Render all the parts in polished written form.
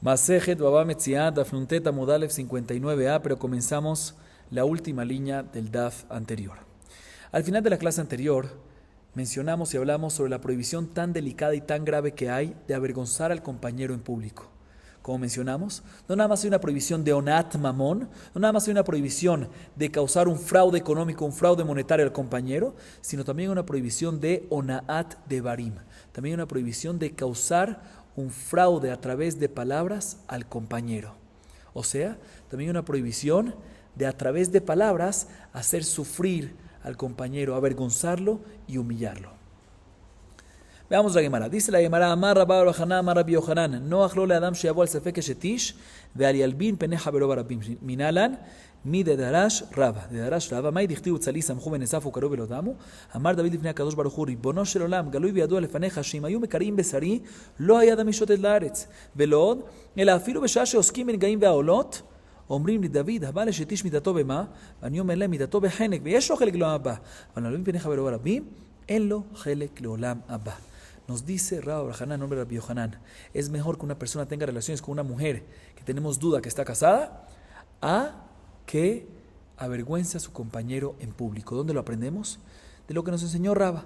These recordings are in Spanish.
Masejet Baba Metziat, Daf Nuntet Amud Alef 59a, pero comenzamos la última línea del Daf anterior. Al final de la clase anterior, mencionamos y hablamos sobre la prohibición tan delicada y tan grave que hay de avergonzar al compañero en público. Como mencionamos, no nada más hay una prohibición de onat mamón, no nada más hay una prohibición de causar un fraude económico, un fraude monetario al compañero, sino también una prohibición de onaat de barim, también una prohibición de causar un fraude a través de palabras al compañero. O sea, también una prohibición de a través de palabras hacer sufrir al compañero, avergonzarlo y humillarlo. Veamos la Gemara. Dice la Gemara: Amar Rabba bar Hanan, Amar Rabbi Yohanan, no achlo le adam sheyavo al sefek shetish ve'al yalbin penecha velo barabim minalan mi de darash Rabba. De darash Rabba, mai dichtiu tzali samchu benesafu karu velo damu. Amar David lifnei HaKadosh Baruch Hu, ribono shel olam, galui v'yadua lefanecha sheim hayu mekarim besari lo haya adam mishotet laaretz velo od אלא אפילו בשעה שעוסקים בנגעים והעולות אומרים לדוד הבא לשתיש מידתו במה ואני אומר להם מידתו בחנק ויש לו חלק לעולם הבא אבל נעלמים פניך ולא רבים אין לו חלק לעולם הבא. Nos dice Rabba bar Hanan, nombre de Rabbi Yohanan, es mejor que una persona tenga relaciones con una mujer que tenemos duda que está casada a que avergüence a su compañero en público. ¿Dónde lo aprendemos? De lo que nos enseñó Rabba.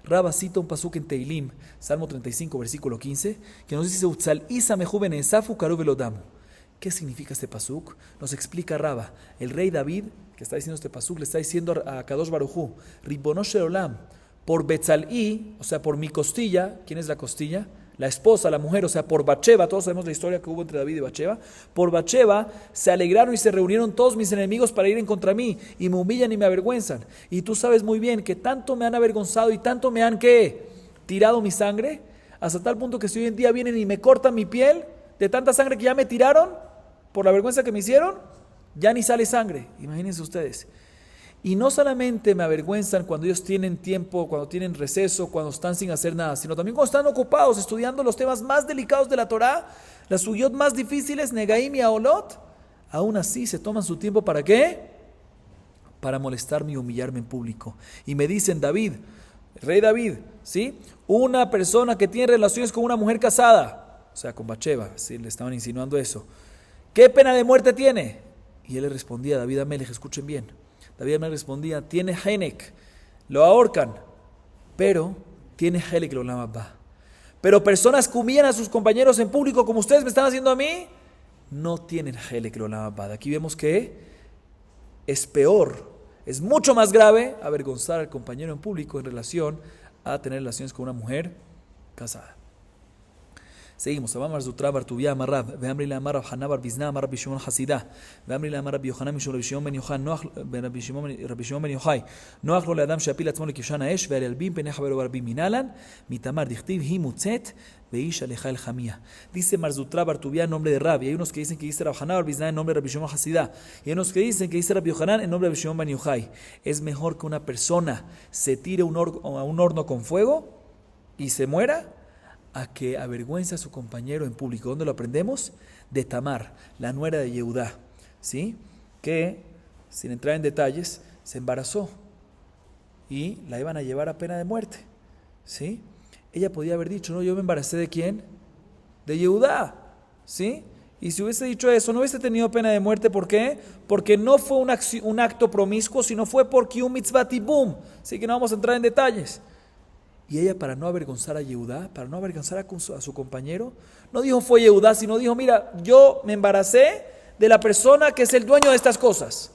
Rabba cita un pasuk en Teilim, Salmo 35, versículo 15, que nos dice Utzal isa mejuven esafu karu velodamu. ¿Qué significa este pasuk? Nos explica Rabba. El rey David, que está diciendo este pasuk, le está diciendo a Kadosh Baruj Hu, Ribono shel olam, por Betzalí, o sea, por mi costilla. ¿Quién es la costilla? La esposa, la mujer, o sea, por Bathsheba. Todos sabemos la historia que hubo entre David y Bathsheba. Por Bathsheba se alegraron y se reunieron todos mis enemigos para ir en contra mí y me humillan y me avergüenzan. Y tú sabes muy bien que tanto me han avergonzado y tanto me han ¿qué? Tirado mi sangre, hasta tal punto que si hoy en día vienen y me cortan mi piel de tanta sangre que ya me tiraron por la vergüenza que me hicieron, ya ni sale sangre. Imagínense ustedes. Y no solamente me avergüenzan cuando ellos tienen tiempo, cuando tienen receso, cuando están sin hacer nada, sino también cuando están ocupados estudiando los temas más delicados de la Torá, las suyot más difíciles, Negaim y Aolot. Aún así se toman su tiempo ¿para qué? Para molestarme y humillarme en público. Y me dicen, David, el rey David, ¿sí? Una persona que tiene relaciones con una mujer casada, o sea, con Bathsheba, ¿sí? Le estaban insinuando eso. ¿Qué pena de muerte tiene? Y él le respondía, David Amelech, escuchen bien. David me respondía, tiene Henek, lo ahorcan, pero tiene Helek lo lama. Pero personas que humillan a sus compañeros en público, como ustedes me están haciendo a mí, no tienen Helek lo lama. Aquí vemos que es peor, es mucho más grave avergonzar al compañero en público en relación a tener relaciones con una mujer casada. Seguimos. Amar Zutra bar Tuvia amar Rab, ve'amri le amar Rab Haná bar Bizna amar Rabbi Shimon Hasidah, ve'amri le amar Rabbi Yohanan mishum Rabbi Shimon ben Yochai, noach Rabbi Shimon ben Yochai, noach lo leadam she'apil atzmo lekivshan ha'esh ve'al yalbim penecha velo barabim minalan, mitamar dichtiv hi mutzet ve'ish aleja el jamia. Dice Mar Zutra bar Tuvia en nombre de Rab, y hay unos que dicen que dice Rab Haná bar Bizna en nombre de Rabbi Shimon Hasidah, y hay unos que dicen que dice Rabbi Yohanan en nombre de Rabbi Shimon ben Yochai. Es mejor que una persona se tire a un horno con fuego y se muera a que avergüenza a su compañero en público. ¿Dónde lo aprendemos? De Tamar, la nuera de Yehudá, ¿sí? Que, sin entrar en detalles, se embarazó y la iban a llevar a pena de muerte, ¿sí? Ella podía haber dicho, no, yo me embaracé ¿de quién? De Yehudá, ¿sí? Y si hubiese dicho eso, no hubiese tenido pena de muerte. ¿Por qué? Porque no fue un acto promiscuo, sino fue por Kiyum Mitzvat y boom. Así que no vamos a entrar en detalles. Y ella, para no avergonzar a Yehudá, para no avergonzar a su compañero, no dijo fue Yehudá, sino dijo, mira, yo me embaracé de la persona que es el dueño de estas cosas.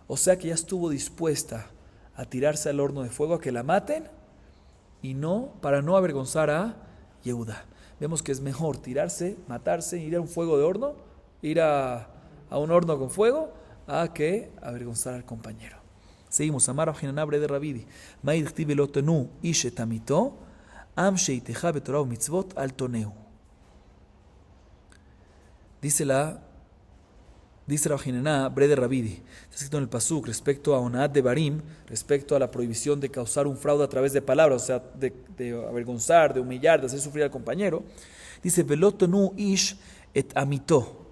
O sea que ya estuvo dispuesta a tirarse al horno de fuego, a que la maten, y no, para no avergonzar a Yehudá. Vemos que es mejor tirarse, matarse, ir a un fuego de horno, ir a un horno con fuego, a que avergonzar al compañero. Seguimos. Amar Rabbi Hanan bre de Rabidi. Mai dichtiv lo tenu ish et amito, am sheitecha betorah u'mitzvot al toneu. Dice Rabbi Hanan bre de Rabidi. Está escrito en el pasuk respecto a onat de barim, respecto a la prohibición de causar un fraude a través de palabras, o sea, de avergonzar, de humillar, de hacer sufrir al compañero. Dice velo tenu ish et amito.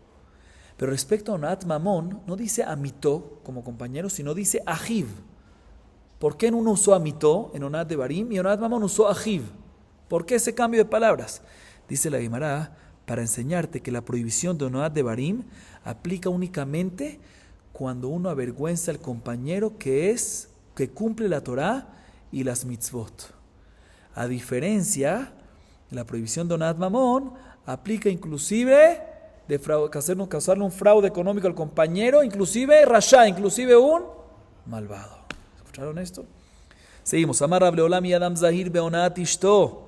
Pero respecto a Onat Mamón, no dice Amito como compañero, sino dice Ajiv. ¿Por qué en uno usó Amito, en Onat de Barim, y Onat Mamón usó Ajiv? ¿Por qué ese cambio de palabras? Dice la Gemara, para enseñarte que la prohibición de Onaat Devarim aplica únicamente cuando uno avergüenza al compañero que cumple la Torá y las mitzvot. A diferencia, la prohibición de Onaat Mamón aplica inclusive de causarle un fraude económico al compañero, inclusive rasha, inclusive un malvado. ¿Escucharon esto? Seguimos. Amar Rab Leolam Yadam Zahir beonaat ishto,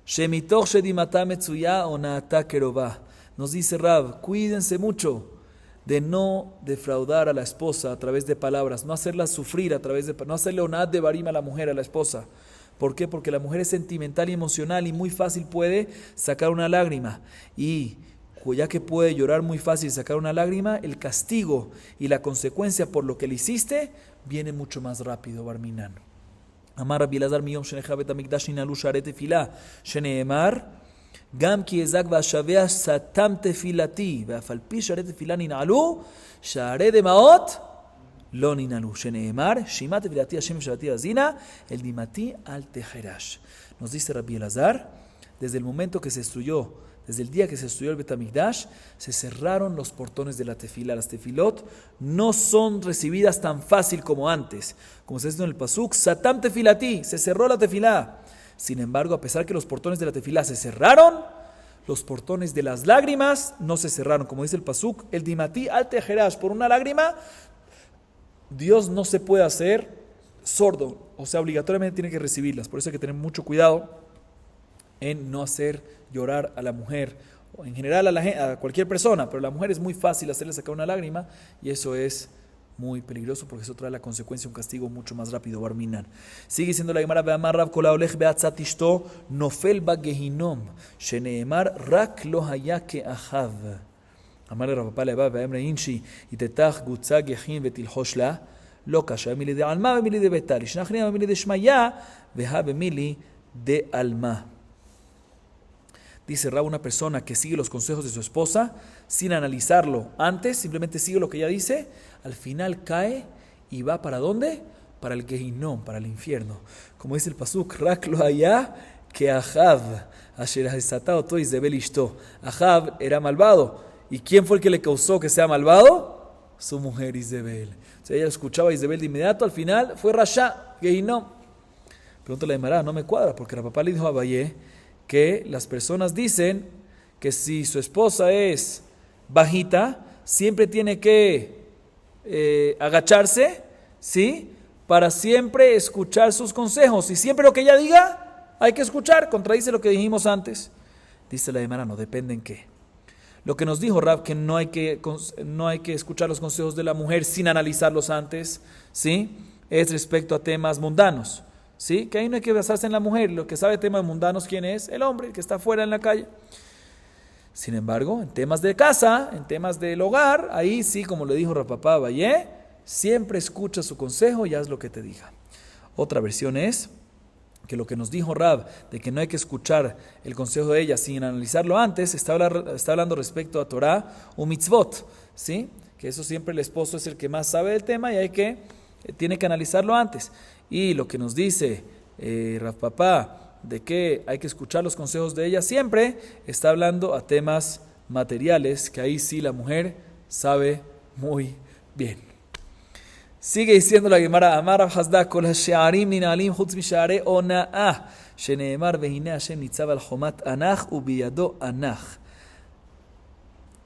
shemitoch shedimata metzuya onaata kerová. Nos dice Rab, cuídense mucho de no defraudar a la esposa a través de palabras, no hacerla sufrir a través de, no hacerle onaat devarim a la mujer, a la esposa. ¿Por qué? Porque la mujer es sentimental y emocional y muy fácil puede sacar una lágrima. Y ya que puede llorar muy fácil y sacar una lágrima, el castigo y la consecuencia por lo que le hiciste viene mucho más rápido, Barminan. Amar Rabbi Elazar miyom shenecha bet hamikdash ninalu sharet tefila sheneemar gam ki ezak v'ashavea satam tefilati ve'af al pi sharet tefila ninalu sharet demaot lo ninalu sheneemar shima tefilati Hashem shavati azina el dimati al tejerash. Nos dice Rabbi Elazar, desde el momento que se destruyó, desde el día que se destruyó el Bet HaMikdash, se cerraron los portones de la tefila. Las tefilot no son recibidas tan fácil como antes. Como se dice en el pasuk, Satam tefilati, se cerró la tefilá. Sin embargo, a pesar que los portones de la tefilá se cerraron, los portones de las lágrimas no se cerraron. Como dice el pasuk, el dimati al tejerash, por una lágrima, Dios no se puede hacer sordo. O sea, obligatoriamente tiene que recibirlas. Por eso hay que tener mucho cuidado en no hacer llorar a la mujer, o en general a cualquier persona, pero a la mujer es muy fácil hacerle sacar una lágrima y eso es muy peligroso porque eso trae la consecuencia un castigo mucho más rápido. Barminan. Sigue diciendo la Gemara, Ve'amar Rav kol haolech be'atzat ishto nofel bagehinom sheneemar rak lo haya ke'achav. Amar Rav Papa le'abav ve'emre inshi itetach gutza gehin ve'tilhosh la lo kasha emili de alma emili de betal ishnachrim emili de shmaya ve'ha emili de alma. Dice Rab, una persona que sigue los consejos de su esposa sin analizarlo antes, simplemente sigue lo que ella dice, al final cae y va ¿para dónde? Para el Gehinom, para el infierno. Como dice el pasuk, Rak lo haya que Ahav, asher hasatao to Izebel ishto. Ahav era malvado. ¿Y quién fue el que le causó que sea malvado? Su mujer Izebel. O sea, ella escuchaba a Izebel de inmediato, al final fue Rasha, Gehinom. Pregúntale a Emara, no me cuadra, porque el papá le dijo a Abayé que las personas dicen que si su esposa es bajita, siempre tiene que agacharse, ¿sí? Para siempre escuchar sus consejos. Y siempre lo que ella diga, hay que escuchar. Contradice lo que dijimos antes. Dice la Gemara, no, depende en qué. Lo que nos dijo Rab, que no hay que escuchar los consejos de la mujer sin analizarlos antes, ¿sí? Es respecto a temas mundanos. ¿Sí? Que ahí no hay que basarse en la mujer. Lo que sabe temas mundanos, ¿quién es? El hombre, el que está afuera en la calle. Sin embargo, en temas de casa, en temas del hogar, ahí sí, como le dijo Rapapá Valle, siempre escucha su consejo y haz lo que te diga. Otra versión es que lo que nos dijo Rab, de que no hay que escuchar el consejo de ella sin analizarlo antes, está hablando respecto a Torah o mitzvot, ¿sí? Que eso siempre el esposo es el que más sabe del tema y tiene que analizarlo antes. Y lo que nos dice Rav Papá de que hay que escuchar los consejos de ella siempre, está hablando a temas materiales, que ahí sí la mujer sabe muy bien. Sigue diciendo la Gemara, Amar Rav Hasda kol hashe'arim ninalim chutz mishe'arei ona'ah sheneemar vehine Hashem nitzav al chomat anach ubiyado anach.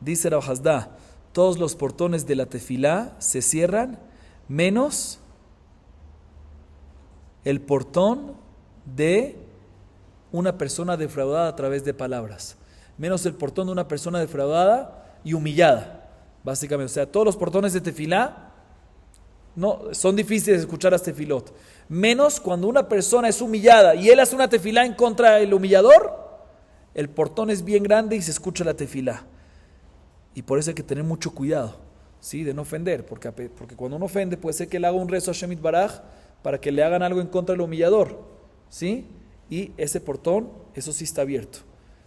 Dice Rav Hasda, todos los portones de la tefilá se cierran menos el portón de una persona defraudada a través de palabras. Menos el portón de una persona defraudada y humillada. Básicamente, o sea, todos los portones de tefilá son difíciles de escuchar las tefilot. Menos cuando una persona es humillada y él hace una tefilá en contra del humillador, el portón es bien grande y se escucha la tefilá. Y por eso hay que tener mucho cuidado, ¿sí? De no ofender, porque cuando uno ofende puede ser que él haga un rezo a Shemit Baraj para que le hagan algo en contra del humillador, ¿sí? Y ese portón, eso sí está abierto.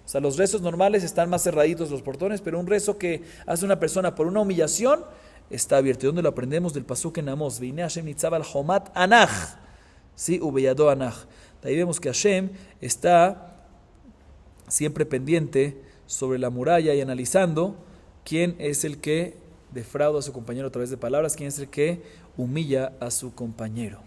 O sea, los rezos normales están más cerraditos los portones, pero un rezo que hace una persona por una humillación está abierto. ¿Y dónde lo aprendemos? Del pasuk en Amos, Vine Hashem nitzav al chomat anach, ¿sí? Ubeyado anach. De ahí vemos que Hashem está siempre pendiente sobre la muralla y analizando quién es el que defrauda a su compañero a través de palabras, quién es el que humilla a su compañero.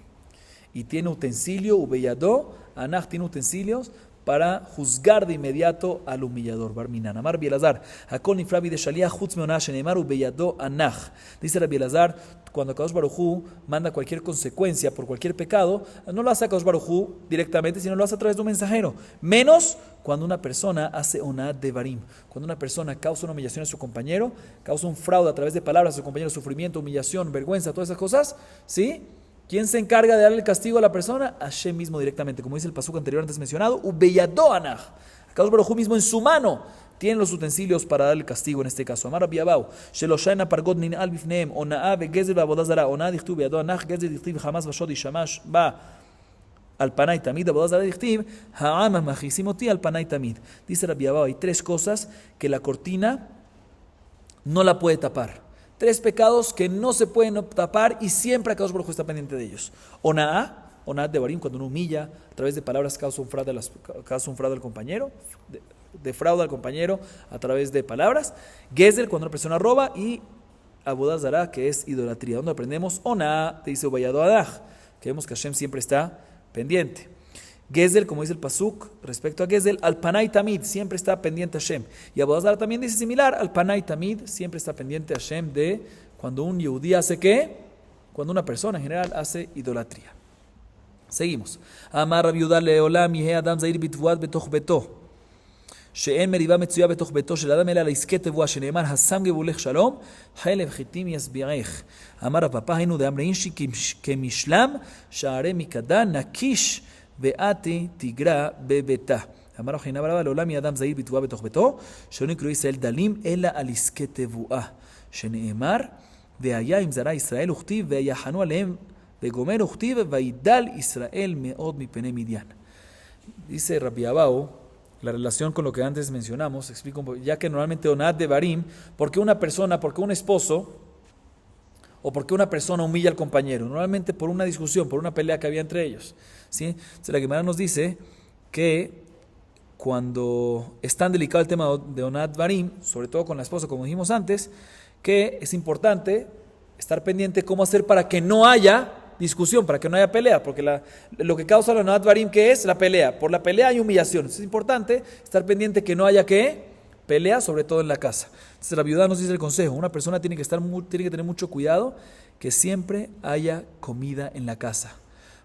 Y tiene utensilio, ubeyadó, anach tiene utensilios para juzgar de inmediato al humillador. Barminan. Amar Bielazar, Hakol nifra de Shaliach chutz meonah shenemar ubeyadó anach. Dice Rabbi Elazar, cuando Kadosh Baruj Hu manda cualquier consecuencia por cualquier pecado, no lo hace a Kadosh Baruj Hu directamente, sino lo hace a través de un mensajero. Menos cuando una persona hace onad devarim. Cuando una persona causa una humillación a su compañero, causa un fraude a través de palabras a su compañero, sufrimiento, humillación, vergüenza, todas esas cosas, ¿sí? ¿Quién se encarga de darle el castigo a la persona? Hashem mismo directamente, como dice el pasuk anterior antes mencionado, ubeyadó anach. Kadosh Baruj Hu mismo en su mano tiene los utensilios para dar el castigo en este caso. Amar Rabbi Abau, sheloshayna pargot nin'al bifneem, onaa begezel va'avodah zara, onaa dichtu beyado anach, gezel dichtiv hamas vashod yishamash ba al panay tamid, avodah zara dichtiv, ha'am machisim oti al panay tamid. Dice Rabbi Abau, hay tres cosas que la cortina no la puede tapar. Tres pecados que no se pueden tapar y siempre Kadosh Baruj Hu está pendiente de ellos. Onaa devarim, cuando uno humilla a través de palabras, causa un fraude al compañero, defrauda al compañero a través de palabras. Gezel, cuando una persona roba, y avodah zara, que es idolatría. ¿Dónde aprendemos? Onaa, te dice ubeyado adach, que vemos que Hashem siempre está pendiente. Gezel, como dice el pasuk, respecto a Gezel, al panay tamid, siempre está pendiente Hashem. Y avodah zara también dice similar, al panay tamid, siempre está pendiente Hashem de cuando un yehudí hace ¿qué? Cuando una persona en general hace idolatría. Seguimos. Amar Rabbi Yehuda leolam yehei adam zair bitvuat betoch beto. שאין מריבה מצויה בתוך ביתו של אדם אלא לעסקי תבואה שנאמר השם גבולך שלום חלב חיטים יסביעך. אמר רב פאפא היינו דאמרין כמשלם שערי מקדה נקיש ואתי תגרע בביתה. אמר רב חנינא בר אבא לעולם יהיה אדם זהיר בתבואה בתוך ביתו שלא נקראו ישראל דלים אלא על עסקי תבואה שנאמר והיה עם זרע ישראל וכתיב ויחנו עליהם וגומר וכתיב וידל ישראל מאוד מפני מדיין. Dice Rabbi Abau, la relación con lo que antes mencionamos, explico un poco, ya que normalmente onad devarim, ¿por qué una persona, por qué un esposo o por qué una persona humilla al compañero? Normalmente por una discusión, por una pelea que había entre ellos, ¿sí? Entonces la Gemara nos dice que cuando es tan delicado el tema de onad devarim, sobre todo con la esposa, como dijimos antes, que es importante estar pendiente cómo hacer para que no haya discusión, para que no haya pelea, porque lo que causa la onad devarim, ¿qué es? La pelea. Por la pelea hay humillación. Es importante estar pendiente que no haya ¿qué? Pelea, sobre todo en la casa. Entonces la viuda nos dice el consejo, una persona tiene que tener mucho cuidado que siempre haya comida en la casa.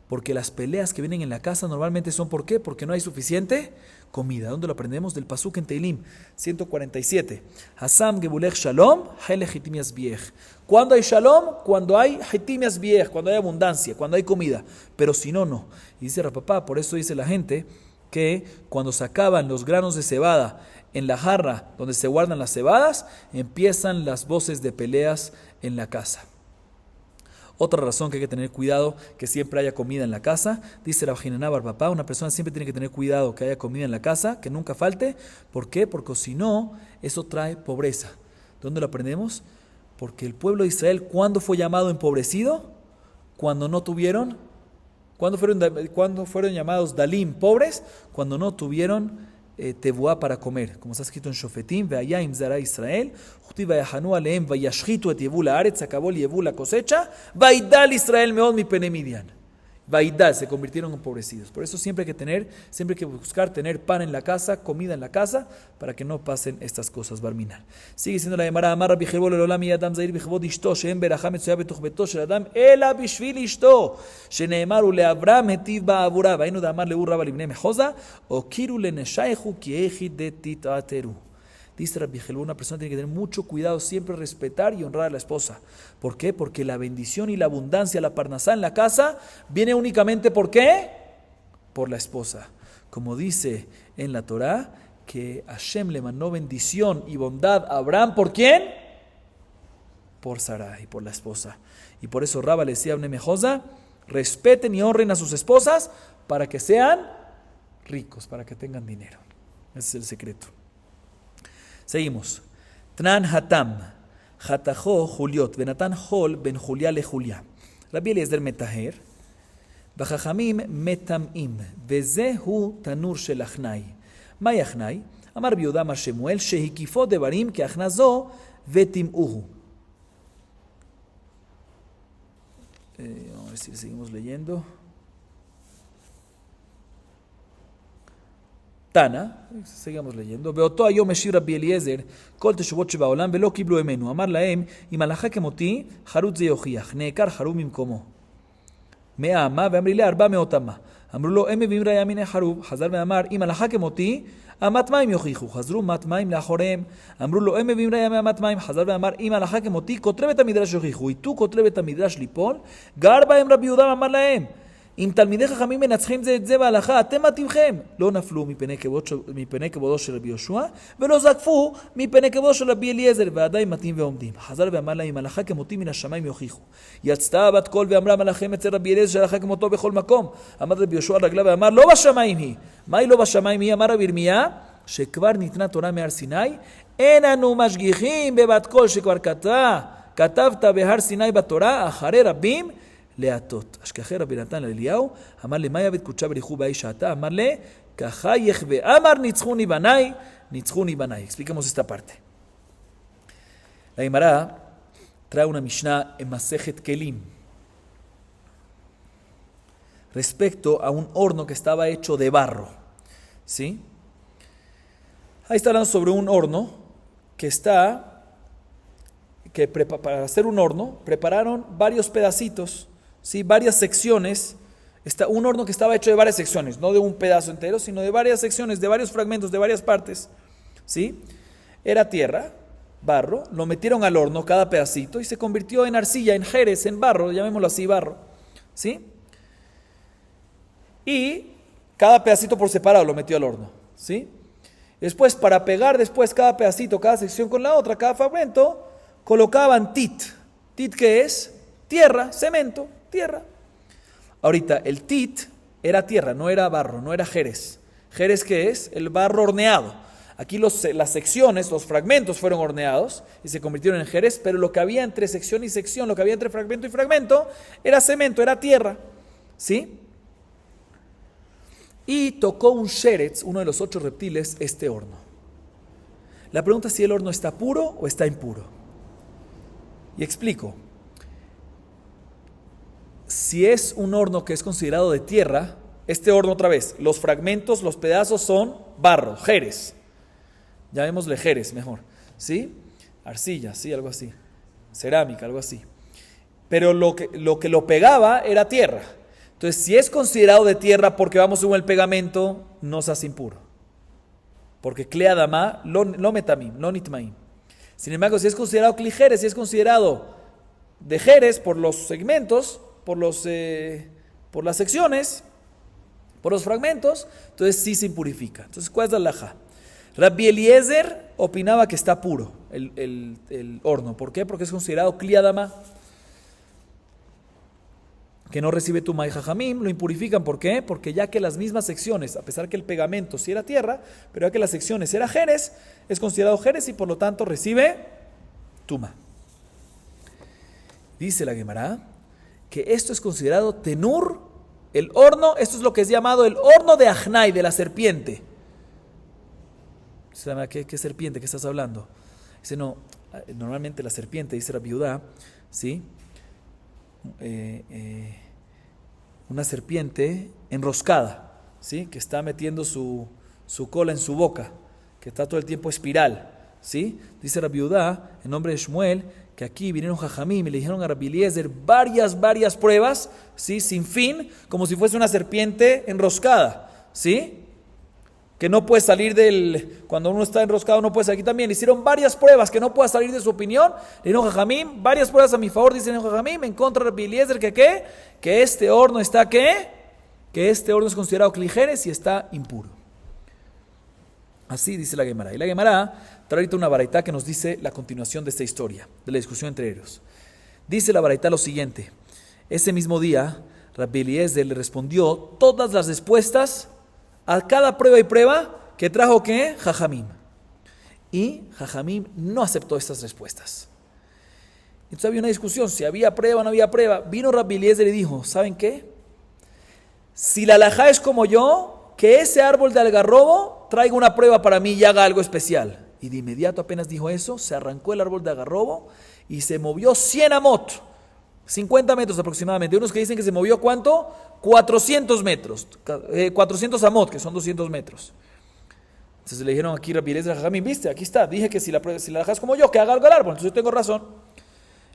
Porque las peleas que vienen en la casa normalmente son ¿por qué? Porque no hay suficiente comida. ¿Dónde lo aprendemos? Del pasuk en Teilim 147. Hasam gebulech shalom, hele hitim yasbiech. ¿Cuándo hay shalom? Cuando hay hitim yasbiech, cuando hay abundancia, cuando hay comida. Pero si no, no. Y dice Rapapá, por eso dice la gente que cuando sacaban los granos de cebada en la jarra donde se guardan las cebadas, empiezan las voces de peleas en la casa. Otra razón que hay que tener cuidado, que siempre haya comida en la casa. Dice Rav Hinaná bar Papá, una persona siempre tiene que tener cuidado que haya comida en la casa, que nunca falte. ¿Por qué? Porque si no, eso trae pobreza. ¿Dónde lo aprendemos? Porque el pueblo de Israel, ¿cuándo fue llamado empobrecido? Cuando no tuvieron. ¿Cuándo fueron llamados dalim, pobres? Cuando no tuvieron tebuá para comer, como está escrito en Shofetim, ve'aya im zara Israel, juti vayahanu aleem vayashchitu et yevu laaretz, acabó el yevu la cosecha, vaidal Israel meod mi pene Midian. Vaidal, se convirtieron en empobrecidos. Por eso siempre hay que buscar tener pan en la casa, comida en la casa, para que no pasen estas cosas. Barminan. Sigue siendo la Gemara, amar Rabbi Jerbo leolam yeh adam zair bechevod ishto, she'en berachá metzuya betoch beto shel adam, ela bishvil ishto, sheneemar uleavram hetiv ba'avura, vaynu da'amar le'ur rabba libnei mechoza, o kiru leneshaychu ki echid de titateru. Dice Rabbi Jelú, una persona tiene que tener mucho cuidado, siempre respetar y honrar a la esposa. ¿Por qué? Porque la bendición y la abundancia, la parnasá en la casa, viene únicamente ¿por qué? Por la esposa. Como dice en la Torá, que Hashem le mandó bendición y bondad a Abraham, ¿por quién? Por Sarai, por la esposa. Y por eso Rabba le decía a Nemejosa, respeten y honren a sus esposas para que sean ricos, para que tengan dinero. Ese es el secreto. Seguimos. Tnan hatam, hatajo Juliot, benatan hol ben Julia le Julia. Rabbi Eliezer metaher, bachachamim metamim, vezehu tanur shel achnai. May achnai, Amar Rabbi Yehuda Amar Shemuel, Shehikifot devarim que achnazo vetim uhu. Vamos a ver si seguimos leyendo. Tana, seguimos leyendo. Beoto ayom meshir Rabbi Eliezer, kol teshuvot shebaolam velo kiblu emenu. Amar laem, im halacha kemoti, harut ze yochiach. Neekar harum imkomo. Mea ama, veamri le arba meot ama. אמרו לו, הם מביאים ראיה מן החרוב. חזר ואמר, אם הלכה כמותי, אמת מים יוכיחו. חזרו מת מים לאחוריהם. אמרו לו, הם מביאים ראיה מאמת מים. חזר ואמר, אם הלכה כמותי, כותלי בית המדרש יוכיחו. איתו כותלי בית המדרש ליפול. גר בהם רבי יהודה ואמר להם, אם תלמידי חכמים מנצחים זה את זה בהלכה, אתם מתאימכם. לא נפלו מפני כבודו של רבי יהושע, ולא זקפו מפני כבודו של רבי אליעזר, ועדיין מתאים ועומדים. חזר ואמר להם, הלכה כמותי מן השמיים יוכיחו. יצתה בת קול ואמרה מלאכם אצל רבי אליעזר שהלכה כמותו בכל מקום. עמד רבי יהושע על רגליו ואמר, לא בשמיים היא. מה היא לא בשמיים היא? אמר רבי ירמיה, שכבר ניתנה תורה מהר סיני, אין אנו משגיחים בבת קול שכבר כתבת בהר סיני בתורה, אחרי רבים להטות. אשכחי רבי נתן לאליהו, אמר לי, מה יבד קודשה בריחו באי שעתה? אמר לי, ככה יחווה, אמר ניצחוני בניי, ניצחוני בניי. Explicamos esta parte. La Gemara trae una Mishnah en Masejet Kelim respecto a un horno que estaba hecho de barro. ¿Sí? Ahí está hablando sobre un horno que para hacer un horno prepararon varios pedacitos, ¿sí? Varias secciones. Un horno que estaba hecho de varias secciones, no de un pedazo entero, sino de varias secciones, de varios fragmentos, de varias partes, ¿sí? Era tierra, barro, lo metieron al horno cada pedacito y se convirtió en arcilla, en jerez, en barro, llamémoslo así, barro, ¿sí? Y cada pedacito por separado lo metió al horno, ¿sí? Después, para pegar después cada pedacito, cada sección con la otra, cada fragmento, colocaban tit. ¿Tit qué es? Tierra, cemento, tierra. Ahorita, el tit era tierra, no era barro, no era jerez. ¿Jerez qué es? El barro horneado. Aquí las secciones, los fragmentos fueron horneados y se convirtieron en jerez, pero lo que había entre sección y sección, lo que había entre fragmento y fragmento, era cemento, era tierra, ¿sí? Y tocó un sheretz, uno de los 8 reptiles, este horno. La pregunta es si el horno está puro o está impuro. Y explico. Si es un horno que es considerado de tierra, este horno otra vez, los fragmentos, los pedazos son barro, jerez. Llamémosle jerez mejor, ¿sí? Arcilla, sí, algo así. Cerámica, algo así. Pero lo que lo pegaba era tierra. Entonces, si es considerado de tierra porque vamos según el pegamento, no se hace impuro. Porque kleadama, lo metamim, lo nitmaim. Sin embargo, si es considerado clijeres, si es considerado de jerez por los segmentos, por las secciones, por los fragmentos, entonces sí se impurifica. Entonces, ¿cuál es la halajá? Rabbi Eliezer opinaba que está puro el horno. ¿Por qué? Porque es considerado kliadama, que no recibe tuma y jajamim, lo impurifican. ¿Por qué? Porque ya que las mismas secciones, a pesar que el pegamento sí era tierra, pero ya que las secciones era jerez, es considerado jerez y por lo tanto recibe tuma. Dice la Gemara que esto es considerado tenur, el horno, esto es lo que es llamado el horno de Ajnai, de la serpiente. ¿Qué serpiente? ¿Qué estás hablando? Dice, no, normalmente la serpiente, dice Rabbi Yehuda, ¿sí? Una serpiente enroscada, ¿sí? Que está metiendo su cola en su boca, que está todo el tiempo espiral, ¿sí? Dice Rabbi Yehuda, en nombre de Shmuel, que aquí vinieron jajamim y le dijeron a Rabbi Eliezer varias pruebas, ¿sí? Sin fin, como si fuese una serpiente enroscada, ¿sí? Que no puede salir cuando uno está enroscado no puede salir. Aquí también hicieron varias pruebas que no pueda salir de su opinión. Le dijeron jajamim, varias pruebas a mi favor, dicen jajamim, en contra de Rabbi Eliezer, que este horno está ¿qué? Que este horno es considerado clijeres y está impuro. Así dice la Gemara. Y la Gemara trae ahorita una baraitá que nos dice la continuación de esta historia, de la discusión entre ellos. Dice la baraitá lo siguiente: ese mismo día, Rabbi Eliezer le respondió todas las respuestas a cada prueba y prueba que trajo ¿qué? Jajamim. Y Jajamim no aceptó estas respuestas. Entonces había una discusión, si había prueba o no había prueba. Vino Rabbi Eliezer y dijo, ¿saben qué? Si la halajá es como yo, que ese árbol de algarrobo traiga una prueba para mí y haga algo especial. Y de inmediato apenas dijo eso, se arrancó el árbol de agarrobo y se movió 100 amot, 50 metros aproximadamente. Unos que dicen que se movió ¿cuánto? 400 metros, 400 amot, que son 200 metros. Entonces le dijeron aquí Rabbi Eliezer a Jajamim, viste, aquí está, dije que si la dejas como yo, que haga algo al árbol, entonces yo tengo razón.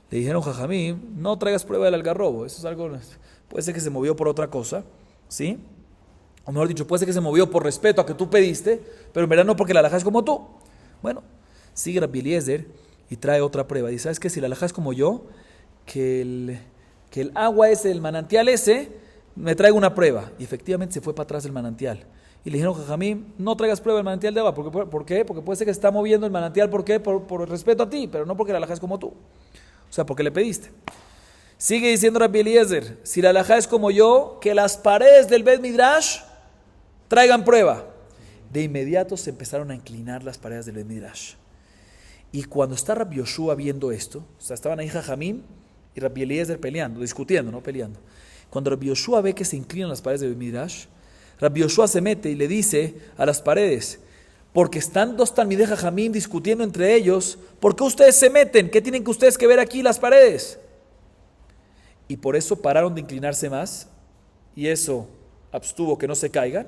Le dijeron Jajamim, no traigas prueba del algarrobo, eso es algo, puede ser que se movió por otra cosa, ¿sí? O mejor dicho, puede ser que se movió por respeto a que tú pediste, pero en verdad no porque la alajá es como tú. Bueno, sigue Rabbi Eliezer y trae otra prueba. Dice, ¿sabes qué? Si la alajá es como yo, que el agua ese, el manantial ese, me traiga una prueba. Y efectivamente se fue para atrás el manantial. Y le dijeron, Jajamim, no traigas prueba del manantial de agua. ¿Por qué? Porque puede ser que se está moviendo el manantial. ¿Por qué? Por respeto a ti, pero no porque la alajá es como tú. O sea, porque le pediste. Sigue diciendo Rabbi Eliezer, si la alajá es como yo, que las paredes del Bet Midrash traigan prueba. De inmediato se empezaron a inclinar las paredes del Bet Midrash. Y cuando está Rabbi Yoshua viendo esto, o sea, estaban ahí Jajamim y Rabbi Eliezer peleando, discutiendo, no peleando. Cuando Rabbi Yoshua ve que se inclinan las paredes del Bet Midrash, Rabbi Yoshua se mete y le dice a las paredes, porque están dos Talmidei Jajamim discutiendo entre ellos, ¿por qué ustedes se meten? ¿Qué tienen que ustedes que ver aquí las paredes? Y por eso pararon de inclinarse más, y eso abstuvo que no se caigan,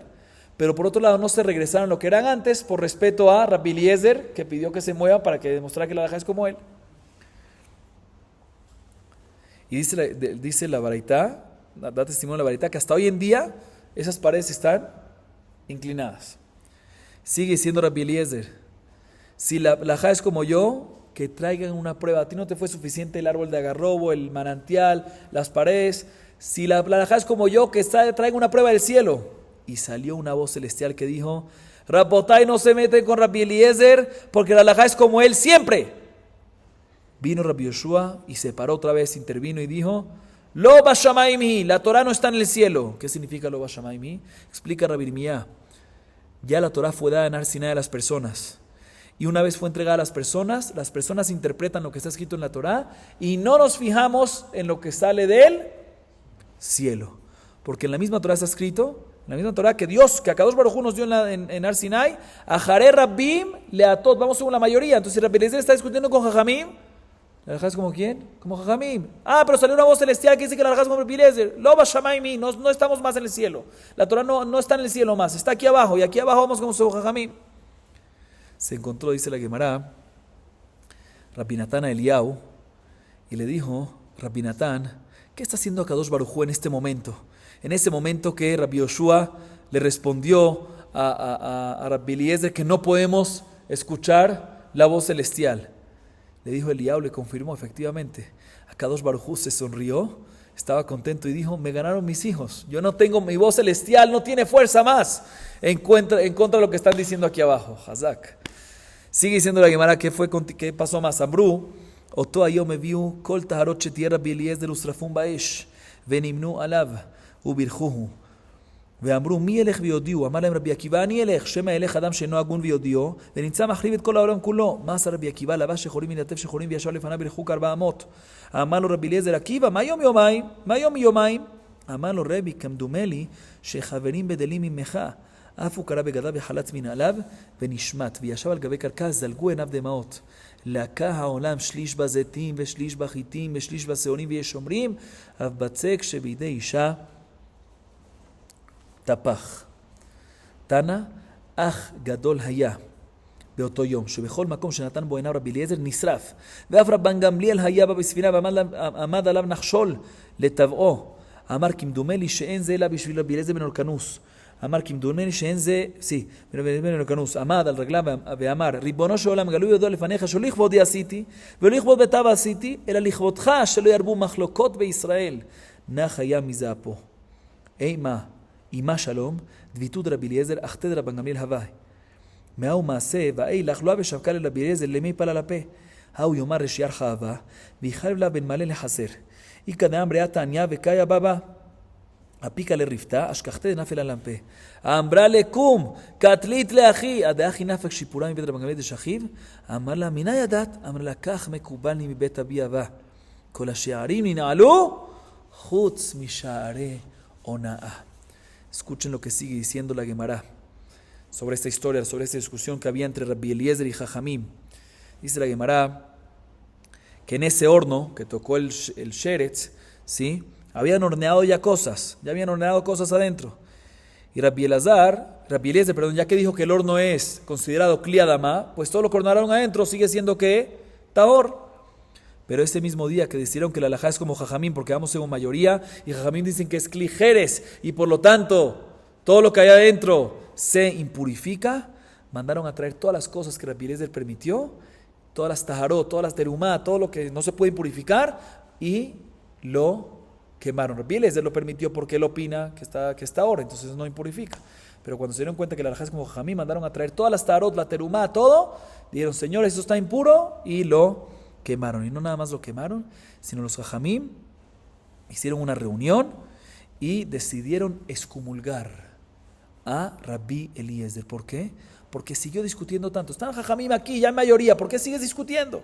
pero por otro lado no se regresaron a lo que eran antes, por respeto a Rabbi Eliezer, que pidió que se mueva para que demostrara que la alajá es como él. Y dice la Baraitá, da testimonio la Baraitá, que hasta hoy en día esas paredes están inclinadas. Sigue diciendo Rabbi Eliezer, si la alajá es como yo, que traigan una prueba. A ti no te fue suficiente el árbol de agarrobo, el manantial, las paredes. Si la alajá es como yo, que traigan una prueba del cielo. Y salió una voz celestial que dijo, Rabotai, no se meten con Rabbi Eliezer, porque la alajá es como él siempre. Vino Rabbi Yoshua y se paró otra vez, intervino y dijo, Lo bashamaymi, la Torah no está en el cielo. ¿Qué significa lo bashamaymi? Explica Rabbi Irmiyá. Ya la Torah fue dada en Har Sinai a las personas. Y una vez fue entregada a las personas interpretan lo que está escrito en la Torah y no nos fijamos en lo que sale del cielo. Porque en la misma Torah está escrito, en la misma Torah que Dios, que Akadosh Baruj Hu nos dio en Har Sinai, Ajaré Rabbim Leatot, vamos según la mayoría. Entonces Rabbi Eliezer está discutiendo con Jajamim. ¿La alajá es como quién? Como Jajamim. Pero salió una voz celestial que dice que la alajá es como Rabbi Eliezer. Lo bashamaymi, no estamos más en el cielo. La Torah no está en el cielo más, está aquí abajo. Y aquí abajo vamos como Jajamim. Se encontró, dice la Gemara, Rabbi Natán a Eliyahu y le dijo, Rabbi Natán, ¿qué está haciendo Akadosh Baruj Hu en este momento? En ese momento que Rabbi Yoshua le respondió a Rabbi Eliezer que no podemos escuchar la voz celestial. Le dijo Eliyahu, le confirmó efectivamente. Akadosh Baruj Hu se sonrió, estaba contento y dijo, me ganaron mis hijos. Yo no tengo, mi voz celestial no tiene fuerza más en contra de lo que están diciendo aquí abajo. Hazak. Sigue diciendo la Gemara, ¿qué pasó más? Amru, Oto ayom meviu kol taharot shetiyeh Rabbi Eliezer usrafum baesh, venimnu alav, ubirchuhu. ואמרו מי ילך ויודיעו? אמר להם רבי עקיבא אני אלך שמא ילך אדם שאינו הגון ויודיעו ונמצא מחריב את כל העולם כולו. מה עשה רבי עקיבא? לבש שחורים מנטף שחורים וישב לפניו בריחוק 400. אמר לו רבי אליעזר עקיבא מה יום יומיים? מה יום יומיים? אמר לו רבי כמדומה לי שחברים בדלים ממך. אף הוא קרא בגדיו וחלץ מנעליו ונשמט וישב על גבי קרקע זלגו עיניו דמעות. לקה העולם שליש בזיתים ושליש בחיטים ושליש בשעונים ויש אומרים אף בצק שבידי אישה טפח. תנא אח גדול היה באותו יום, שבכל מקום שנתן בו עיניו רבי אליעזר נשרף. ואף רבן גמליאל היה בה בספינה ועמד עליו נחשול לטבעו. אמר כמדומה לי שאין זה אלא בשביל רבי אליעזר בן הורקנוס. אמר כמדומה לי שאין זה, בן הורקנוס. עמד על רגליו ואמר, ריבונו של עולם גלוי ידוע לפניך שלא לכבודי עשיתי ולא לכבוד ביתיו עשיתי, אלא לכבודך שלא ירבו מחלוקות בישראל. נח היה מזה אפו. אימה אימה שלום, דביתות רבי אליעזר, אחתד רבן גמליאל הוואי. מהו מעשה, ואילך לא אבשבקה לרבי אליעזר, למי פלה לפה. ההוא יאמר רשייר חאווה, ויחלב לה בן מלא לחסר. איכא דאמרי תניא וקאיה בבא. אפיקה לרבתה, אשכחתד נפל על הפה. אמרה לקום, קטלית לאחי, הדאחי נפק שיפורה מבית רבן גמליאל דשכיב. אמר לה, מינה ידעת? אמר לה, כך מקובלני מבית אבי אבא. כל השערים ננעלו, חוץ משערי הונאה. Escuchen lo que sigue diciendo la Gemara. sobre esta historia, sobre esta discusión que había entre Rabbi Eliezer y Jajamim. Dice la Gemara que en ese horno que tocó el sheretz, ¿sí? Habían horneado ya cosas adentro. Y Rabbi Eliezer, ya que dijo que el horno es considerado Kli Adama, pues todo lo que hornaron adentro sigue siendo ¿qué? Tahor. Pero ese mismo día que decidieron que la halajá es como Jajamim, porque vamos en mayoría, y Jajamim dicen que es Kli Jerez, y por lo tanto, todo lo que hay adentro se impurifica, mandaron a traer todas las cosas que Rabbi Eliezer permitió, todas las taharot, todas las terumá, todo lo que no se puede impurificar, y lo quemaron. Rabbi Eliezer lo permitió porque él opina que está ahora, entonces no impurifica. Pero cuando se dieron cuenta que la halajá es como Jajamim, mandaron a traer todas las taharot, la terumá, todo, dijeron, señores, esto está impuro, y lo quemaron. Y no nada más lo quemaron, sino los Jajamim hicieron una reunión y decidieron excomulgar a Rabbi Eliezer. ¿Por qué? Porque siguió discutiendo tanto. Están Jajamim aquí, ya en mayoría, ¿por qué sigues discutiendo?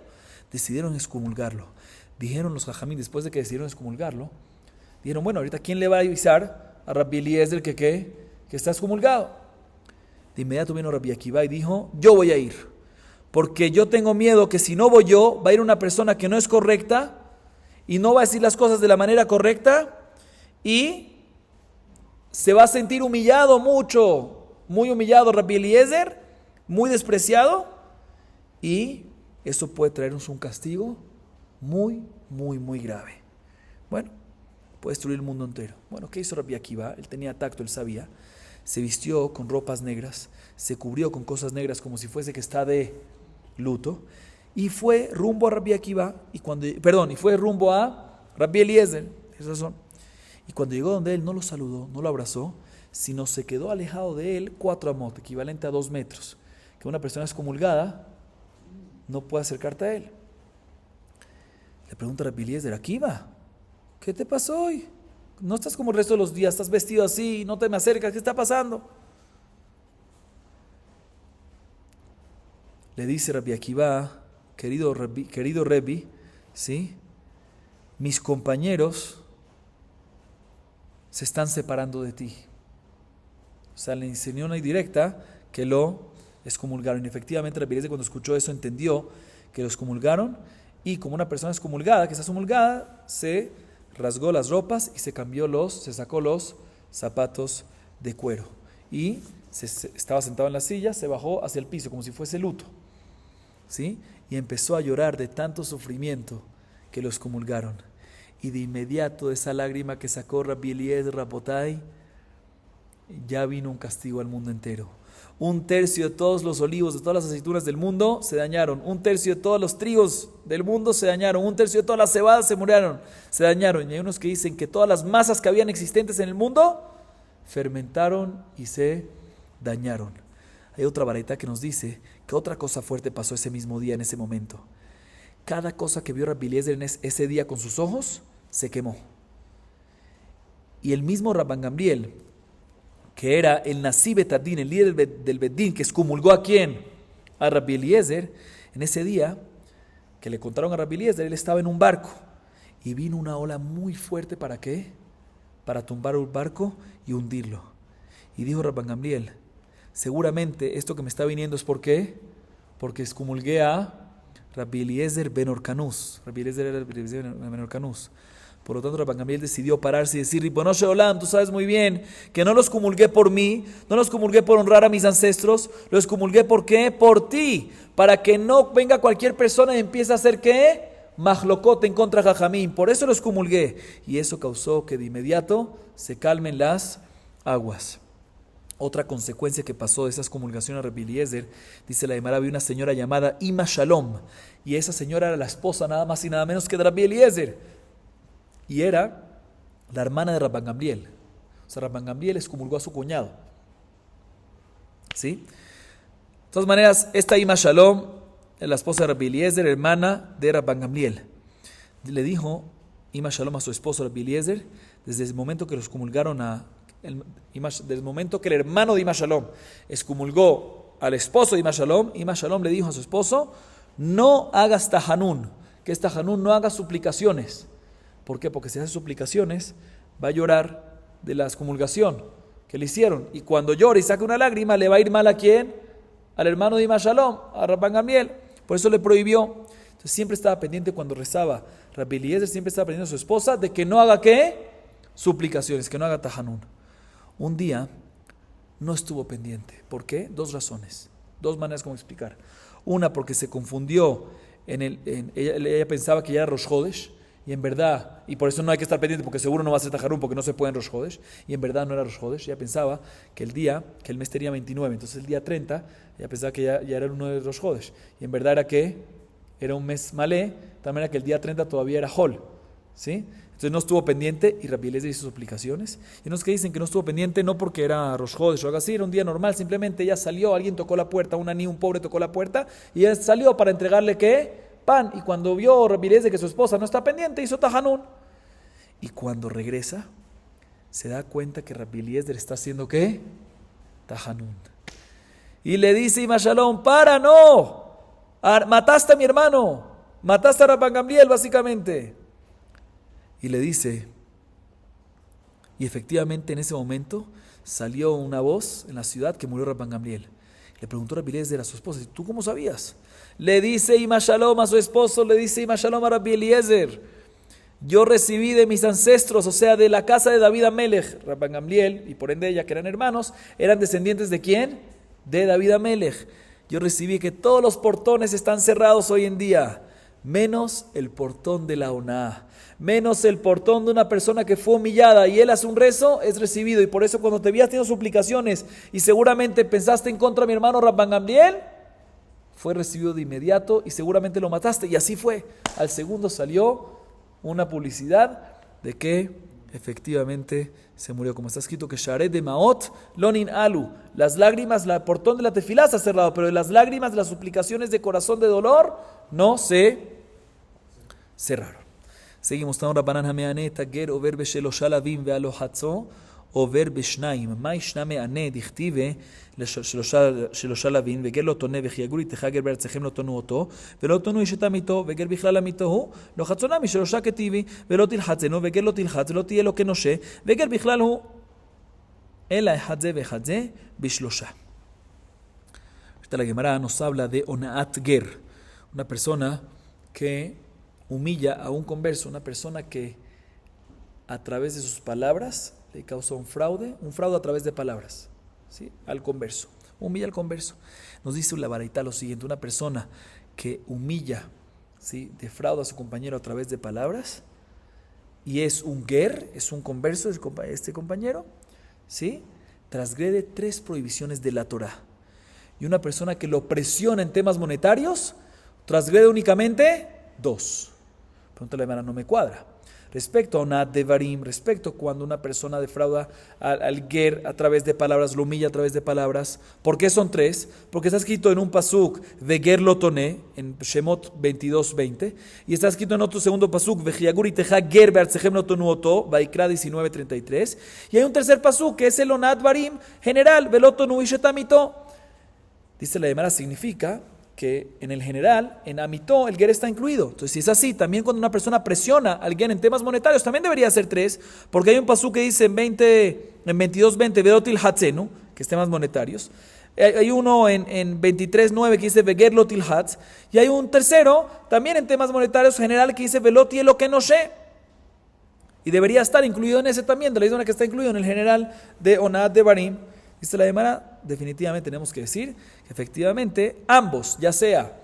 Decidieron excomulgarlo. Dijeron los Jajamim, después de que decidieron excomulgarlo, dijeron, bueno, ahorita ¿quién le va a avisar a Rabbi Eliezer que está excomulgado? De inmediato vino Rabbi Akiva y dijo, yo voy a ir, porque yo tengo miedo que si no voy yo, va a ir una persona que no es correcta y no va a decir las cosas de la manera correcta y se va a sentir humillado mucho, muy humillado Rabbi Eliezer, muy despreciado, y eso puede traernos un castigo muy, muy, muy grave. Bueno, puede destruir el mundo entero. Bueno, ¿qué hizo Rabbi Akiva? Él tenía tacto, él sabía. Se vistió con ropas negras, se cubrió con cosas negras como si fuese que está de luto, y fue rumbo a Rabbi Akiva, y fue rumbo a Rabbi Eliezer, tienes razón. Y cuando llegó donde él, no lo saludó, no lo abrazó, sino se quedó alejado de él 4 amot, equivalente a 2 metros. Que una persona excomulgada no puede acercarte a él. Le pregunta a Rabbi Eliezer, Akiva, ¿qué te pasó hoy? No estás como el resto de los días, estás vestido así, no te me acercas, ¿qué está pasando? Le dice Rabbi Akiva, querido Rebbi, ¿sí? Mis compañeros se están separando de ti. O sea, le enseñó una indirecta que lo excomulgaron. Y efectivamente Rabbi Eliezer, cuando escuchó eso, entendió que lo excomulgaron, y como una persona excomulgada, que está excomulgada, se rasgó las ropas y se sacó los zapatos de cuero. Y estaba sentado en la silla, se bajó hacia el piso como si fuese luto, ¿sí? Y empezó a llorar de tanto sufrimiento que lo excomulgaron. Y de inmediato esa lágrima que sacó Rabbi Eliezer Rabotai, ya vino un castigo al mundo entero. 1/3 de todos los olivos, de todas las aceitunas del mundo se dañaron. 1/3 de todos los trigos del mundo se dañaron. 1/3 de todas las cebadas se dañaron. Y hay unos que dicen que todas las masas que habían existentes en el mundo fermentaron y se dañaron. Hay otra vareta que nos dice que otra cosa fuerte pasó ese mismo día, en ese momento. Cada cosa que vio Rabbi Eliezer ese día con sus ojos se quemó. Y el mismo Rabban Gamliel, que era el Nasi Betadín, el líder del Bedín, que excomulgó ¿a quién? A Rabbi Eliezer. En ese día que le contaron a Rabbi Eliezer, él estaba en un barco y vino una ola muy fuerte. ¿Para qué? Para tumbar un barco y hundirlo. Y dijo Rabban Gamliel, seguramente esto que me está viniendo es ¿por qué? Porque excomulgué a Rabbi Eliezer ben Orkanus. Rabbi Eliezer era Rabbi Eliezer ben Orkanus. Por lo tanto, Rabban Gamliel decidió pararse y decir, Ribono Shel Olam, tú sabes muy bien que no los comulgué por mí, no los comulgué por honrar a mis ancestros, los comulgué ¿por qué? Por ti, para que no venga cualquier persona y empiece a hacer ¿qué? Majlokot en contra de Jajamim. Por eso los comulgué. Y eso causó que de inmediato se calmen las aguas. Otra consecuencia que pasó de esas comulgaciones a Rabbi Eliezer, dice la Gemara, había una señora llamada Ima Shalom, y esa señora era la esposa nada más y nada menos que de Rabbi Eliezer. Y era la hermana de Rabban Gamliel. O sea, Rabban Gamliel excomulgó a su cuñado. ¿Sí? De todas maneras, esta Ima Shalom, la esposa de Rabbi Eliezer, hermana de Rabban Gamliel, le dijo Ima Shalom a su esposo Rabbi Eliezer, desde el momento que los excomulgaron desde el momento que el hermano de Ima Shalom excomulgó al esposo de Ima Shalom le dijo a su esposo, no hagas tahanún, que es tahanún, no hagas suplicaciones. ¿Por qué? Porque si hace suplicaciones, va a llorar de la excomulgación. que le hicieron. Y cuando llora y saca una lágrima, ¿le va a ir mal a quién? Al hermano de Ima Shalom, a Rabban Gamliel. Por eso le prohibió. Entonces siempre estaba pendiente cuando rezaba. Rabbi Eliezer siempre estaba pendiente a su esposa de que no haga ¿qué? Suplicaciones, que no haga tajanún. Un día no estuvo pendiente. ¿Por qué? Dos razones. Dos maneras como explicar. Una, porque se confundió. Ella pensaba que ya era Rosh Hodesh. Y en verdad, y por eso no hay que estar pendiente, porque seguro no va a ser tajarún, porque no se puede en Rosh Hodesh. Y en verdad no era Rosh Hodesh. Ella pensaba que el mes tenía 29. Entonces el día 30, ella pensaba que ya era el 1 de Rosh Hodesh. Y en verdad era que era un mes malé, de manera que el día 30 todavía era Hol. ¿Sí? Entonces no estuvo pendiente y Rabbi Eliezer hizo suplicaciones. Y unos que dicen que no estuvo pendiente no porque era Rosh Hodesh o algo así, era un día normal, simplemente ella salió, alguien tocó la puerta, un pobre tocó la puerta y ella salió para entregarle ¿qué? Pan. Y cuando vio Rabbi Eliezer que su esposa no está pendiente, hizo tajanún. Y cuando regresa, se da cuenta que Rabbi Eliezer está haciendo ¿qué? Tajanún. Y le dice Ima Shalom, para, no, mataste a mi hermano, mataste a Rabban Gamliel básicamente. Y le dice, y efectivamente en ese momento salió una voz en la ciudad que murió Rabban Gamliel. Le preguntó Rabbi Eliezer a su esposa, ¿tú cómo sabías? Le dice Ima Shalom a su esposo, le dice Ima Shalom a Rabbi Eliezer, yo recibí de mis ancestros, o sea, de la casa de David Amelech, Rabban Gamliel, y por ende ella, que eran hermanos, eran descendientes ¿de quién? De David Amelech. Yo recibí que todos los portones están cerrados hoy en día, menos el portón de la Oná, menos el portón de una persona que fue humillada y él hace un rezo, es recibido. Y por eso cuando te habías tenido suplicaciones y seguramente pensaste en contra de mi hermano Rabban Gamliel, fue recibido de inmediato y seguramente lo mataste. Y así fue. Al segundo salió una publicidad de que efectivamente se murió. Como está escrito que Sharet de Maot Lonin Alu, las lágrimas, el portón de la tefilá está cerrado, pero las lágrimas, las suplicaciones de corazón de dolor no se cerraron. seguimos. תנו רבנן המענה את הגר עובר בשלושה לווים והלא חצו עובר בשניים. מה ישנה מענה דכתיבה שלושה לווים וגר לא תונה וכי יגור איתך גר בארצכם לא תונו אותו ולא תונו איש את עמיתו וגר בכלל עמיתו הוא לא חצונה משלושה כתיבי ולא תלחצנו וגר לא תלחץ ולא תהיה לו כנושה וגר בכלל הוא אלא אחד זה ואחד זה בשלושה. La Gemara nos habla de Onaat Ger, una persona que humilla a un converso, una persona que a través de sus palabras le causa un fraude a través de palabras, ¿sí? Al converso, humilla al converso. Nos dice la Baraita lo siguiente: una persona que humilla, ¿sí?, defrauda a su compañero a través de palabras y es un ger, es un converso, este compañero, ¿sí?, transgrede 3 prohibiciones de la Torah. Y una persona que lo presiona en temas monetarios transgrede únicamente 2. Pregúntale, hermana, no me cuadra. Respecto a Onat Devarim, respecto cuando una persona defrauda al ger a través de palabras, lo humilla a través de palabras. ¿Por qué son 3? Porque está escrito en un pasuk de ger lo toné, en Shemot 22:20, y está escrito en otro segundo pasuk, vejiagur iteja ger beartzechem lo tonu oto, Vaikra 19:33, y hay un tercer pasuk que es el Onat Devarim general, velotonu ishetamito. Dice la Gemara, significa que en el general, en Amitó, el ger está incluido. Entonces, si es así, también cuando una persona presiona al ger en temas monetarios, también debería ser 3, porque hay un pasú que dice en 22:20, Velotil Hatzenu, que es temas monetarios. Hay uno en 23:9 que dice Veger Lotil Hatz, y hay un tercero, también en temas monetarios general, que dice Veloti lo que no sé. Y debería estar incluido en ese también, de la misma que está incluido en el general de Onat Devarim. Dice la Gemara, definitivamente tenemos que decir que efectivamente ambos, ya sea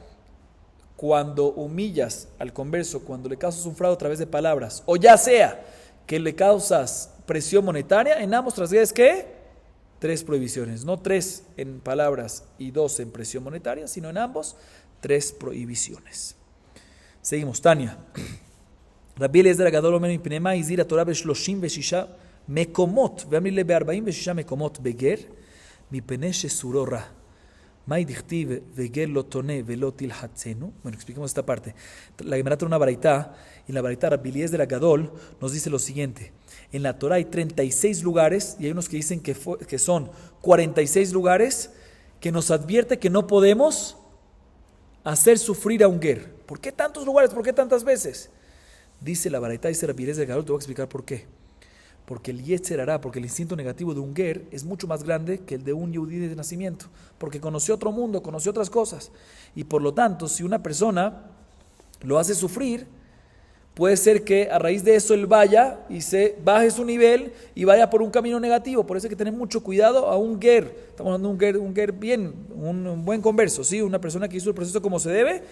cuando humillas al converso, cuando le causas un fraude a través de palabras, o ya sea que le causas presión monetaria, en ambos transgredes ¿qué? 3 prohibiciones, no 3 en palabras y 2 en presión monetaria, sino en ambos 3 prohibiciones. Seguimos, Tania. Rabbi Eliezer הגדול אומר מפני מה הזהיר התורה ב36 מקומות, ואמר לי ב46 מקומות בגר, מפני שסורו רע. מאי דכתיב וגר לא תונה ולא תלחצנו. Bueno, expliquemos esta parte. La Gemara tiene una baraita, y en la baraita Rabbi Eliezer Agadol nos dice lo siguiente: en la Torah hay 36 lugares, y hay unos que dicen que son 46 lugares, que nos advierte que no podemos hacer sufrir a un ger. ¿Por qué tantos lugares? ¿Por qué tantas veces? Dice la baraita, dice Rabbi Eliezer Agadol, te voy a explicar por qué. porque el Yetzer Hará, porque el instinto negativo de un ger es mucho más grande que el de un Yehudí de nacimiento, porque conoció otro mundo, conoció otras cosas. Y por lo tanto, si una persona lo hace sufrir, puede ser que a raíz de eso él vaya y se baje su nivel y vaya por un camino negativo. Por eso hay que tener mucho cuidado a un ger. Estamos hablando de un ger bien, un buen converso, ¿sí? Una persona que hizo el proceso como se debe.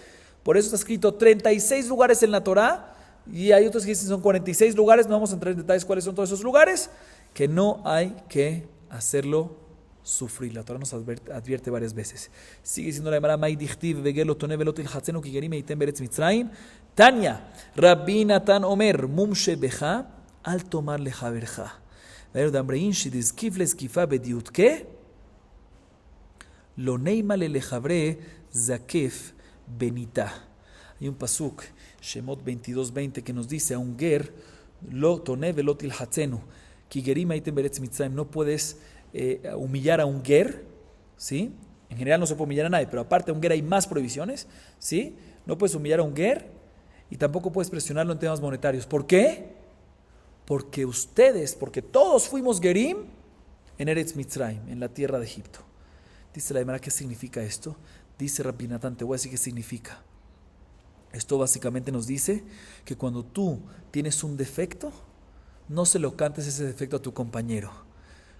Por eso está escrito 36 lugares en la Torá. Y hay otros que dicen son 46 lugares, no vamos a entrar en detalles cuáles son todos esos lugares, que no hay que hacerlo sufrir. La Torah nos advierte varias veces. Sigue diciendo la Gemara, Mai dichtiv vegelo tone velot il hatzenu ki gerim eitem beretz Mitzrayim. Tanya, Rabbi Natan Omer, mumshe becha, al tomar lejaverja. Veru dambrein shidizkif leskifa bediutke, lo neima le lejabre zakef benita. Hay un pasuk, Shemot 22:20, que nos dice a un ger, lo toné velot il hatzenu, ki gerim eitem beretz Mitzrayim. No puedes humillar a un ger, ¿sí? En general no se puede humillar a nadie, pero aparte de un ger hay más prohibiciones, ¿sí? No puedes humillar a un ger y tampoco puedes presionarlo en temas monetarios. ¿Por qué? Porque todos fuimos gerim en Eretz Mitzrayim, en la tierra de Egipto. Dice la Gemara, ¿qué significa esto? Dice Rabbi Natán, te voy a decir qué significa. Esto básicamente nos dice que cuando tú tienes un defecto, no se lo cantes ese defecto a tu compañero.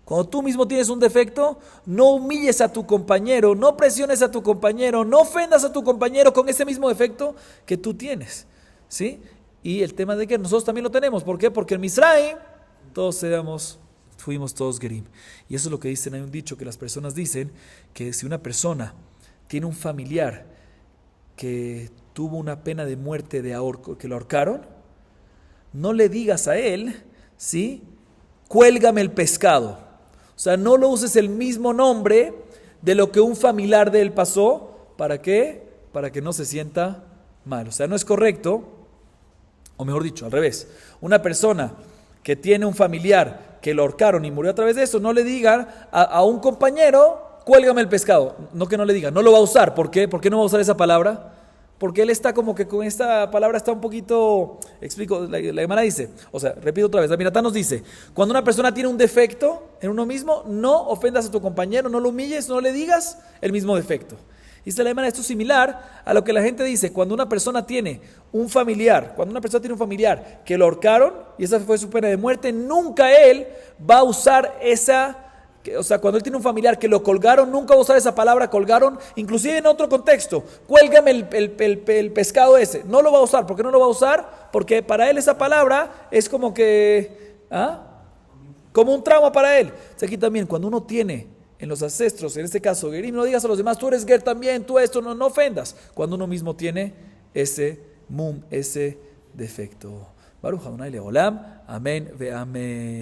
Cuando tú mismo tienes un defecto, no humilles a tu compañero, no presiones a tu compañero, no ofendas a tu compañero con ese mismo defecto que tú tienes, ¿sí? Y el tema de que nosotros también lo tenemos. ¿Por qué? Porque en Misraim fuimos todos gerim. Y eso es lo que dicen, hay un dicho que las personas dicen, que si una persona tiene un familiar que tuvo una pena de muerte que lo ahorcaron, no le digas a él, ¿sí? Cuélgame el pescado. O sea, no lo uses el mismo nombre de lo que un familiar de él pasó. ¿Para qué? Para que no se sienta mal. O sea, no es correcto, o mejor dicho, al revés. Una persona que tiene un familiar que lo ahorcaron y murió a través de eso, no le digan a un compañero, cuélgame el pescado. No que no le digan, no lo va a usar. ¿Por qué? ¿Por qué no va a usar esa palabra? Porque él está como que con esta palabra está un poquito, explico, la Gemara dice, o sea, repito otra vez, la Minatá nos dice, cuando una persona tiene un defecto en uno mismo, no ofendas a tu compañero, no lo humilles, no le digas el mismo defecto. Dice la Gemara, esto es similar a lo que la gente dice, cuando una persona tiene un familiar que lo ahorcaron y esa fue su pena de muerte, nunca él va a usar o sea, cuando él tiene un familiar que lo colgaron, nunca va a usar esa palabra colgaron, inclusive en otro contexto, cuélgame el pescado ese, no lo va a usar. ¿Por qué no lo va a usar? Porque para él esa palabra es como que, como un trauma para él. O sea, aquí también, cuando uno tiene en los ancestros, en este caso gerim, no digas a los demás, tú eres ger también, tú esto, no ofendas, cuando uno mismo tiene ese defecto. Baruch Adonai Leolam, amén ve amén.